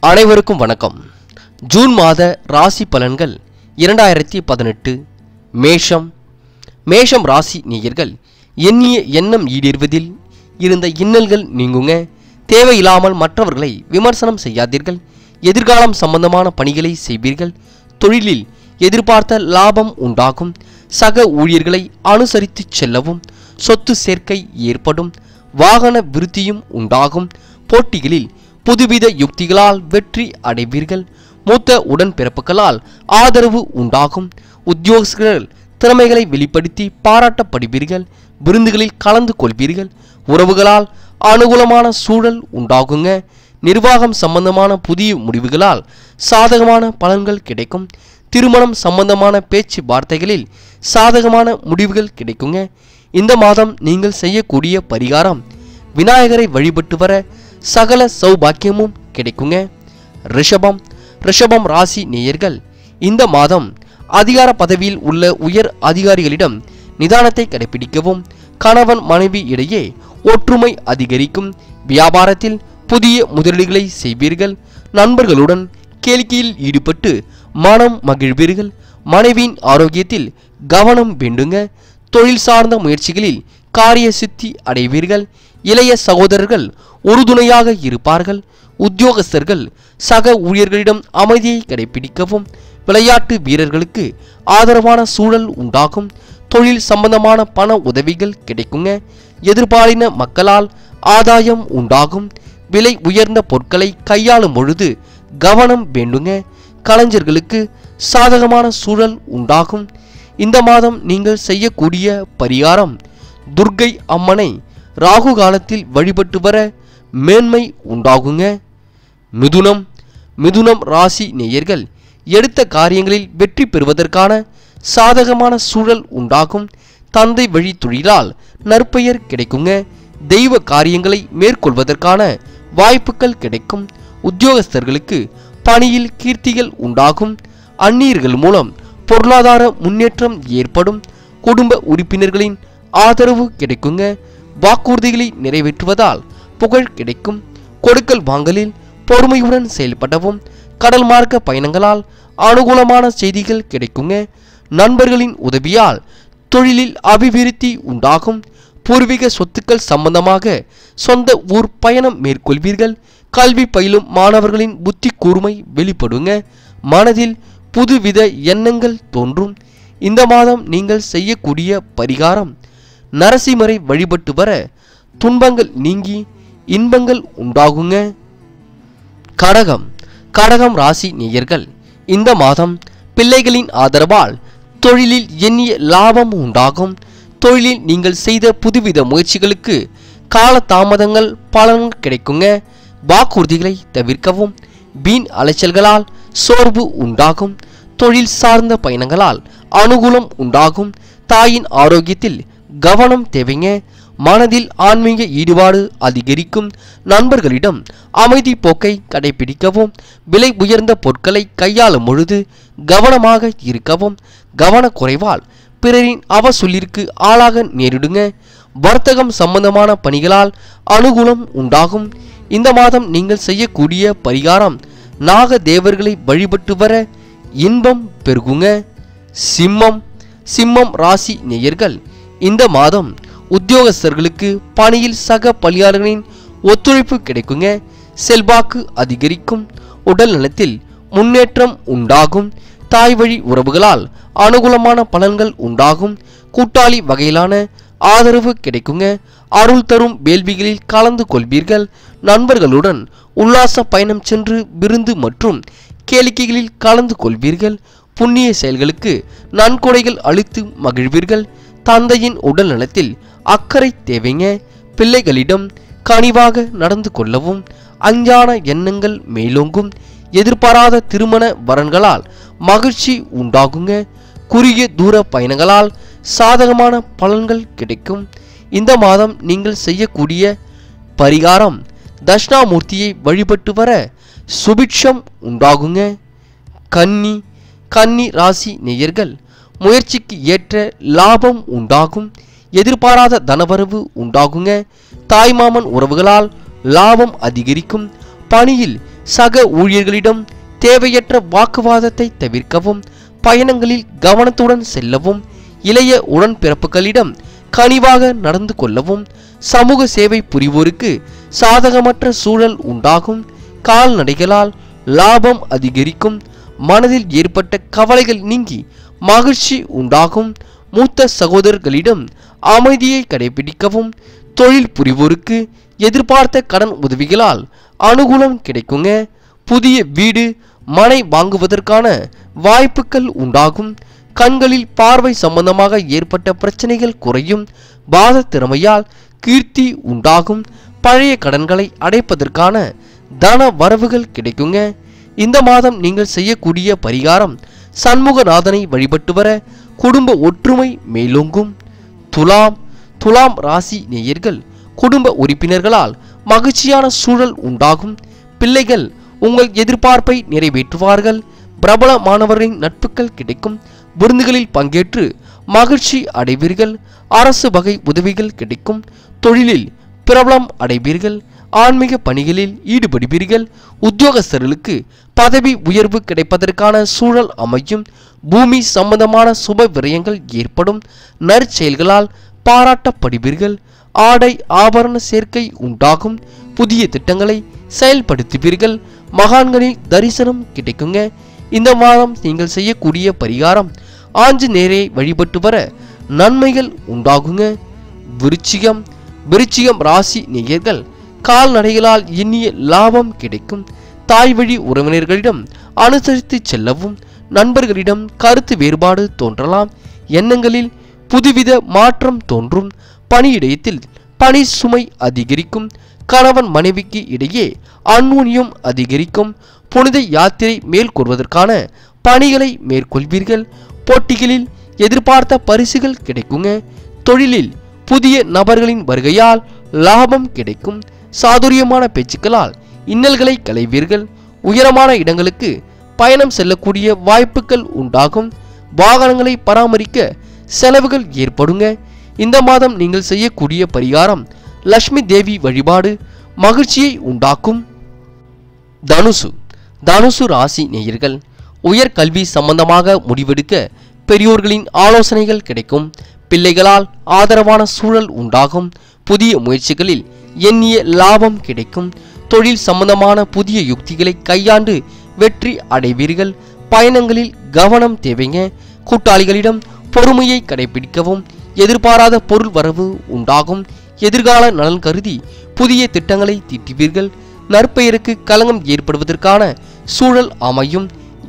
அனைவருக்கும் வணக்கம். ஜூன் மாத ராசி பலன்கள் 2018. மேஷம் ராசி நேயர்கள், எண்ணிய எண்ணம் ஈடேறுவதில் இருந்த இன்னல்கள் நீங்குங்க. தேவையில்லாமல் மற்றவர்களை விமர்சனம் செய்யாதீர்கள். எதிர்காலம் சம்பந்தமான பணிகளை செய்வீர்கள். தொழிலில் எதிர்பார்த்த லாபம் உண்டாகும். சக ஊழியர்களை அனுசரித்து செல்லவும். சொத்து சேர்க்கை ஏற்படும். வாகன விருத்தியும் உண்டாகும். போட்டிகளில் புதுவித யுக்திகளால் வெற்றி அடைவீர்கள். மூத்த உடன்பிறப்புகளால் ஆதரவு உண்டாகும். உத்தியோகஸ்தர்கள் திறமைகளை வெளிப்படுத்தி பாராட்டப்படுவீர்கள். விருந்துகளில் கலந்து கொள்வீர்கள். உறவுகளால் அனுகூலமான சூழல் உண்டாகுங்க. நிர்வாகம் சம்பந்தமான புதிய முடிவுகளால் சாதகமான பலன்கள் கிடைக்கும். திருமணம் சம்பந்தமான பேச்சு வார்த்தைகளில் சாதகமான முடிவுகள் கிடைக்குங்க. இந்த மாதம் நீங்கள் செய்யக்கூடிய பரிகாரம், விநாயகரை வழிபட்டு வர சகல சௌபாக்கியமும் கிடைக்குங்க. ரிஷபம் ராசி நேயர்கள், இந்த மாதம் அதிகார பதவியில் உள்ள உயர் அதிகாரிகளிடம் நிதானத்தை கடைபிடிக்கவும். கணவன் மனைவி இடையே ஒற்றுமை அதிகரிக்கும். வியாபாரத்தில் புதிய முதலீடுகளை செய்வீர்கள். நண்பர்களுடன் கேளிக்கையில் ஈடுபட்டு மனம் மகிழ்வீர்கள். மனைவியின் ஆரோக்கியத்தில் கவனம் வேண்டுங்க. தொழில் சார்ந்த முயற்சிகளில் காரிய சித்தி அடைவீர்கள். இளைய சகோதரர்கள் உறுதுணையாக இருப்பார்கள். உத்தியோகஸ்தர்கள் சக ஊழியர்களிடம் அமைதியை கடைபிடிக்கவும். விளையாட்டு வீரர்களுக்கு ஆதரவான சூழல் உண்டாகும். தொழில் சம்பந்தமான பண உதவிகள் கிடைக்குங்க. எதிர்பாலின மக்களால் ஆதாயம் உண்டாகும். விலை உயர்ந்த பொருட்களை கையாளும் பொழுது கவனம் வேண்டுங்க. கலைஞர்களுக்கு சாதகமான சூழல் உண்டாகும். இந்த மாதம் நீங்கள் செய்யக்கூடிய பரிகாரம், துர்க்கை அம்மனை ராகு காலத்தில் வழிபட்டு வர மேன்மை உண்டாகுங்க. மிதுனம் ராசி நேயர்கள், எடுத்த காரியங்களில் வெற்றி பெறுவதற்கான சாதகமான சூழல் உண்டாகும். தந்தை வழி தொழிலால் நற்பெயர் கிடைக்குங்க. தெய்வ காரியங்களை மேற்கொள்வதற்கான வாய்ப்புகள் கிடைக்கும். உத்தியோகஸ்தர்களுக்கு பணியில் கீர்த்திகள் உண்டாகும். அந்நியர்கள் மூலம் பொருளாதார முன்னேற்றம் ஏற்படும். குடும்ப உறுப்பினர்களின் ஆதரவு கிடைக்குங்க. வாக்குறுதிகளை நிறைவேற்றுவதால் புகழ் கிடைக்கும். கொடுக்கல் வாங்கலில் பொறுமையுடன் செயல்படவும். கடல் மார்க்க பயணங்களால் அனுகூலமான செய்திகள் கிடைக்குங்க. நண்பர்களின் உதவியால் தொழிலில் அபிவிருத்தி உண்டாகும். பூர்வீக சொத்துக்கள் சம்பந்தமாக சொந்த ஊர் பயணம் மேற்கொள்வீர்கள். கல்வி பயிலும் மாணவர்களின் புத்தி கூர்மை வெளிப்படுங்க. மனதில் புதுவித எண்ணங்கள் தோன்றும். இந்த மாதம் நீங்கள் செய்யக்கூடிய பரிகாரம், நரசிம்மரை வழிபட்டு வர துன்பங்கள் நீங்கி இன்பங்கள் உண்டாகுங்க. கடகம் ராசி நேயர்கள், இந்த மாதம் பிள்ளைகளின் ஆதரவால் தொழிலில் எண்ணிய லாபம் உண்டாகும். தொழிலில் நீங்கள் செய்த புதுவித முயற்சிகளுக்கு கால தாமதங்கள் பலன் கிடைக்குங்க. வாக்குறுதிகளை தவிர்க்கவும். வீண் அலைச்சல்களால் சோர்வு உண்டாகும். தொழில் சார்ந்த பயணங்களால் அனுகூலம் உண்டாகும். தாயின் ஆரோக்கியத்தில் கவனம் தேவைங்க. மனதில் ஆன்மீக ஈடுபாடு அதிகரிக்கும். நண்பர்களிடம் அமைதி போக்கை கடைபிடிக்கவும். விலை உயர்ந்த பொருட்களை கையாளும் பொழுது கவனமாக இருக்கவும். கவனக்குறைவால் பிறரின் அவசொல்லிற்கு ஆளாக நேரிடுங்க. வர்த்தகம் சம்பந்தமான பணிகளால் அனுகூலம் உண்டாகும். இந்த மாதம் நீங்கள் செய்யக்கூடிய பரிகாரம், நாக தேவர்களை வழிபட்டு வர இன்பம் பெருகுங்க. சிம்மம் ராசி நேயர்கள், இந்த மாதம் உத்தியோகஸ்தர்களுக்கு பணியில் சக பணியாளர்களின் ஒத்துழைப்பு கிடைக்குங்க. செல்வாக்கு அதிகரிக்கும். உடல் நலத்தில் முன்னேற்றம் உண்டாகும். தாய் வழி உறவுகளால் அனுகூலமான பலன்கள் உண்டாகும். கூட்டாளி வகையிலான ஆதரவு கிடைக்குங்க. அருள் தரும் வேள்விகளில் கலந்து கொள்வீர்கள். நண்பர்களுடன் உல்லாச பயணம் சென்று விருந்து மற்றும் கேளிக்கைகளில் கலந்து கொள்வீர்கள். புண்ணிய செயல்களுக்கு நன்கொடைகள் அளித்து மகிழ்வீர்கள். தந்தையின் உடல் நலத்தில் அக்கறை தேவைங்க. பிள்ளைகளிடம் கனிவாக நடந்து கொள்ளவும். அஞ்ஞான எண்ணங்கள் மேலோங்கும். எதிர்பாராத திருமண வரன்களால் மகிழ்ச்சி உண்டாகுங்க. குறுகிய தூர பயணங்களால் சாதகமான பலன்கள் கிடைக்கும். இந்த மாதம் நீங்கள் செய்யக்கூடிய பரிகாரம், தட்சிணாமூர்த்தியை வழிபட்டு வர சுபிட்சம் உண்டாகுங்க. கன்னி ராசி நேயர்கள், முயற்சிக்கு ஏற்ற லாபம் உண்டாகும். எதிர்பாராத தனவரவு உண்டாகுங்க. தாய்மாமன் உறவுகளால் லாபம் அதிகரிக்கும். பணியில் சக ஊழியர்களிடம் தேவையற்ற வாக்குவாதத்தை தவிர்க்கவும், பயணங்களில் கவனத்துடன் செல்லவும், இளைய உடன்பிறப்புகளிடம் கனிவாக நடந்து கொள்ளவும், சமூக சேவை புரிவோருக்கு சாதகமற்ற சூழல் உண்டாகும், கால்நடைகளால் லாபம் அதிகரிக்கும், மனதில் ஏற்பட்ட கவலைகள் நீங்கி மகிழ்ச்சி உண்டாகும், மூத்த சகோதரர்களிடம் அமைதியை கடைபிடிக்கவும், தொழில் புரிவோருக்கு எதிர்பார்த்த கடன் உதவிகளால் அனுகூலம் கிடைக்குங்க. புதிய வீடு மனை வாங்குவதற்கான வாய்ப்புகள் உண்டாகும், கண்களில் பார்வை சம்பந்தமாக ஏற்பட்ட பிரச்சனைகள் குறையும், வாத திறமையால் கீர்த்தி உண்டாகும், பழைய கடன்களை அடைப்பதற்கான தன வரவுகள் கிடைக்குங்க. இந்த மாதம் நீங்கள் செய்யக்கூடிய பரிகாரம் சண்முகநாதனை வழிபட்டு வர குடும்ப ஒற்றுமை மேலோங்கும். துலாம் ராசி நேயர்கள், குடும்ப உறுப்பினர்களால் மகிழ்ச்சியான சூழல் உண்டாகும், பிள்ளைகள் உங்கள் எதிர்பார்ப்பை நிறைவேற்றுவார்கள், பிரபலமானவரின் நட்புகள் கிடைக்கும், விருந்துகளில் பங்கேற்று மகிழ்ச்சி அடைவீர்கள், அரசு வகை உதவிகள் கிடைக்கும், தொழிலில் பிரபலம் அடைவீர்கள், ஆன்மீக பணிகளில் ஈடுபடுவீர்கள், உத்தியோகஸ்தர்களுக்கு பதவி உயர்வு கிடைப்பதற்கான சூழல் அமையும், பூமி சம்பந்தமான சுப விரயங்கள் ஏற்படும், நற்செயல்களால் பாராட்டப்படுவீர்கள், ஆடை ஆபரண சேர்க்கை உண்டாகும், புதிய திட்டங்களை செயல்படுத்துவீர்கள், மகான்களின் தரிசனம் கிடைக்குங்க. இந்த மாதம் நீங்கள் செய்யக்கூடிய பரிகாரம் ஆஞ்சநேயரை வழிபட்டு வர நன்மைகள் உண்டாகுங்க. விருச்சிகம் ராசி நேயர்கள், கால்நடைகளால் எண்ணிய லாபம் கிடைக்கும், தாய் வழி உறவினர்களிடம் அனுசரித்து செல்லவும், நண்பர்களிடம் கருத்து வேறுபாடு தோன்றலாம், எண்ணங்களில் புதுவித மாற்றம் தோன்றும், பணியிடத்தில் பணி சுமை அதிகரிக்கும், கணவன் மனைவிக்கு இடையே அந்யோன்யம் அதிகரிக்கும், புனித யாத்திரை மேற்கொள்வதற்கான பணிகளை மேற்கொள்வீர்கள், போட்டிகளில் எதிர்பார்த்த பரிசுகள் கிடைக்குங்க, தொழிலில் புதிய நபர்களின் வருகையால் லாபம் கிடைக்கும், சாதுரியமான பேச்சுக்களால் இன்னல்களை களைவீர்கள், உயரமான இடங்களுக்கு பயணம் செல்லக்கூடிய வாய்ப்புகள் உண்டாகும், வாகனங்களை பராமரிக்க செலவுகள் ஏற்படுங்க. இந்த மாதம் நீங்கள் செய்யக்கூடிய பரிகாரம் லட்சுமி தேவி வழிபாடு மகிழ்ச்சியை உண்டாக்கும். தனுசு ராசி நேயர்கள், உயர் கல்வி சம்பந்தமாக முடிவெடுக்க பெரியோர்களின் ஆலோசனைகள் கிடைக்கும், பிள்ளைகளால் ஆதரவான சூழல் உண்டாகும், புதிய முயற்சிகளில் எண்ணிய லாபம் கிடைக்கும், தொழில் சம்பந்தமான புதிய யுக்திகளை கையாண்டு வெற்றி அடைவீர்கள், பயணங்களில் கவனம் தேவைங்க, கூட்டாளிகளிடம் பொறுமையை கடைபிடிக்கவும், எதிர்பாராத பொருள் வரவு உண்டாகும், எதிர்கால நலன் கருதி புதிய திட்டங்களை தீட்டுவீர்கள், நற்பெயருக்கு களங்கம் ஏற்படுவதற்கான சூழல் அமையும்,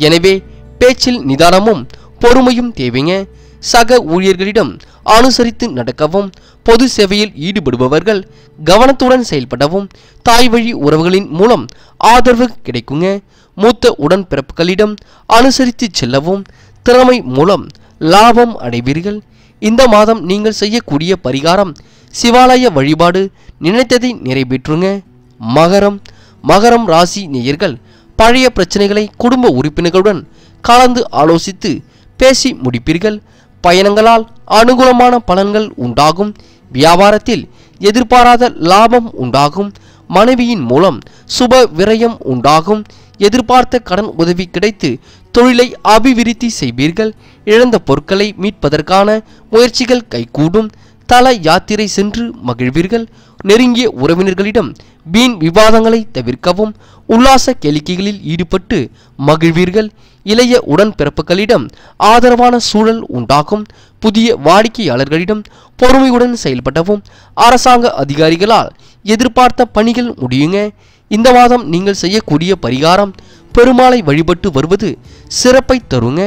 எனவே பேச்சில் நிதானமும் பொறுமையும் தேவைங்க. சக ஊழியர்களிடம் அனுசரித்து நடக்கவும், பொது சேவையில் ஈடுபடுபவர்கள் கவனத்துடன் செயல்படவும், தாய் வழி உறவுகளின் மூலம் ஆதரவு கிடைக்குங்க, மூத்த உடன்பிறப்புகளிடம் அனுசரித்து செல்லவும், திறமை மூலம் லாபம் அடைவீர்கள். இந்த மாதம் நீங்கள் செய்யக்கூடிய பரிகாரம் சிவாலய வழிபாடு நினைத்ததை நிறைவேற்றுங்க. மகரம் ராசி நேயர்கள், பழைய பிரச்சனைகளை குடும்ப உறுப்பினர்களுடன் கலந்து ஆலோசித்து பேசி முடிப்பீர்கள், பயணங்களால் அனுகூலமான பலன்கள் உண்டாகும், வியாபாரத்தில் எதிர்பாராத லாபம் உண்டாகும், மனைவியின் மூலம் சுப விரயம் உண்டாகும், எதிர்பார்த்த கடன் உதவி கிடைத்து தொழிலை அபிவிருத்தி செய்வீர்கள், இழந்த பொருட்களை மீட்பதற்கான முயற்சிகள் கைகூடும், தல யாத்திரை சென்று மகிழ்வீர்கள், நெருங்கிய உறவினர்களிடம் வீண் விவாதங்களை தவிர்க்கவும், உல்லாச கேளிக்கைகளில் ஈடுபட்டு மகிழ்வீர்கள், இளைய உடன்பிறப்புகளிடம் ஆதரவான சூழல் உண்டாகும், புதிய வாடிக்கையாளர்களிடம் பொறுமையுடன் செயல்படவும், அரசாங்க அதிகாரிகளால் எதிர்பார்த்த பணிகள் முடியுங்க. இந்த மாதம் நீங்கள் செய்யக்கூடிய பரிகாரம் பெருமாளை வழிபட்டு வருவது சிறப்பை தருங்க.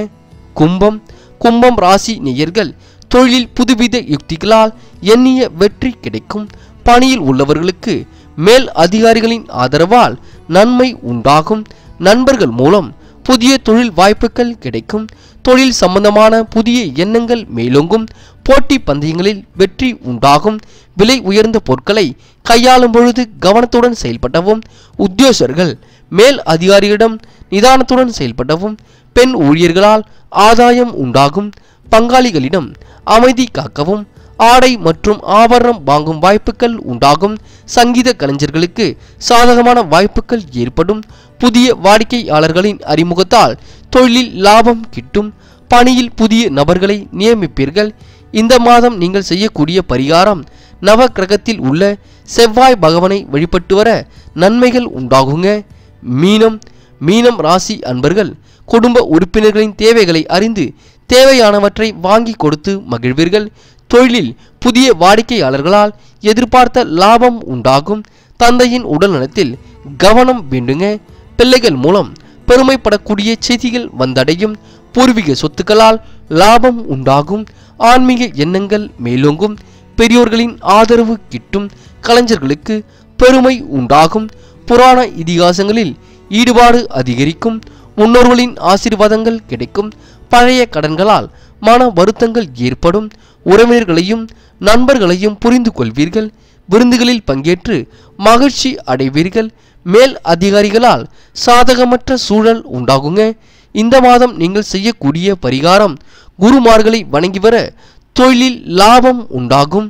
கும்பம் ராசி நேயர்கள், தொழிலில் புதுவித யுக்திகளால் எண்ணிய வெற்றி கிடைக்கும், பணியில் உள்ளவர்களுக்கு மேல் அதிகாரிகளின் ஆதரவால் நன்மை உண்டாகும், நண்பர்கள் மூலம் புதிய தொழில் வாய்ப்புகள் கிடைக்கும், தொழில் சம்பந்தமான புதிய எண்ணங்கள் மேலோங்கும், போட்டி பந்தயங்களில் வெற்றி உண்டாகும், விலை உயர்ந்த பொருட்களை கையாளும் பொழுது கவனத்துடன் செயல்படவும், உத்தியோகர்கள் மேல் அதிகாரிகளிடம் நிதானத்துடன் செயல்படவும், பெண் ஊழியர்களால் ஆதாயம் உண்டாகும், பங்காளிகளிடம் அமைதி காக்கவும், ஆடை மற்றும் ஆபரணம் வாங்கும் வாய்ப்புகள் உண்டாகும். சங்கீத கலைஞர்களுக்கு சாதகமான வாய்ப்புகள் ஏற்படும். புதிய வாடிக்கையாளர்களின் அறிமுகத்தால் தொழிலில் லாபம் கிட்டும். பணியில் புதிய நபர்களை நியமிப்பீர்கள். இந்த மாதம் நீங்கள் செய்யக்கூடிய பரிகாரம் நவ கிரகத்தில் உள்ள செவ்வாய் பகவானை வழிபட்டு வர நன்மைகள் உண்டாகுங்க. மீனம் ராசி அன்பர்கள் குடும்ப உறுப்பினர்களின் தேவைகளை அறிந்து தேவையானவற்றை வாங்கி கொடுத்து மகிழ்வீர்கள். தொழிலில் புதிய வாடிக்கையாளர்களால் எதிர்பார்த்த லாபம் உண்டாகும். தந்தையின் உடல் நலத்தில் கவனம் வேண்டுங்க. பிள்ளைகள் மூலம் பெருமைப்படக்கூடிய செய்திகள் வந்தடையும். பூர்வீக சொத்துக்களால் லாபம் உண்டாகும். ஆன்மீக எண்ணங்கள் மேலோங்கும். பெரியோர்களின் ஆதரவு கிட்டும். கலைஞர்களுக்கு பெருமை உண்டாகும். புராண இதிகாசங்களில் ஈடுபாடு அதிகரிக்கும். முன்னோர்களின் ஆசீர்வாதங்கள் கிடைக்கும். பழைய கடன்களால் மன வருத்தங்கள் ஏற்படும். உறவினர்களையும் நண்பர்களையும் புரிந்து கொள்வீர்கள். விருந்துகளில் பங்கேற்று மகிழ்ச்சி அடைவீர்கள். மேல் அதிகாரிகளால் சாதகமற்ற சூழல் உண்டாகுங்க. இந்த மாதம் நீங்கள் செய்யக்கூடிய பரிகாரம் குருமார்களை வணங்கி வர தொழிலில் லாபம் உண்டாகும்.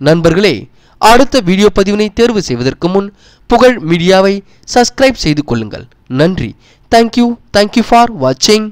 நண்பர்களே, அடுத்த வீடியோ பதிவினை தேர்வு செய்வதற்கு முன் புகழ் மீடியாவை சப்ஸ்கிரைப் செய்து கொள்ளுங்கள். நன்றி. தேங்க்யூ ஃபார் வாட்சிங்.